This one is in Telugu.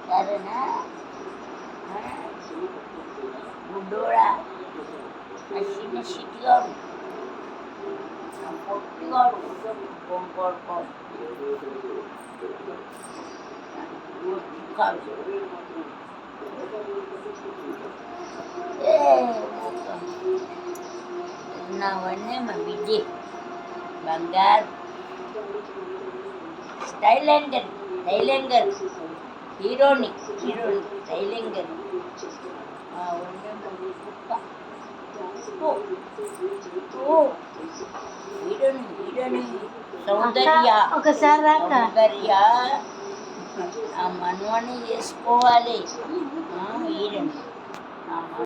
సరేనా గుడ్డోడా చిన్న సిట్టిగాడు పొట్టిగాడు కొనుక్కోడు ఉన్నావన్నీ మా బిడ్జి బంగారు స్టైలెంగర్ హీరోని స్టైలెంగర్ హీరోని ఒకసారి సౌందర్య ఆ మనవని చేసుకోవాలి హీరోని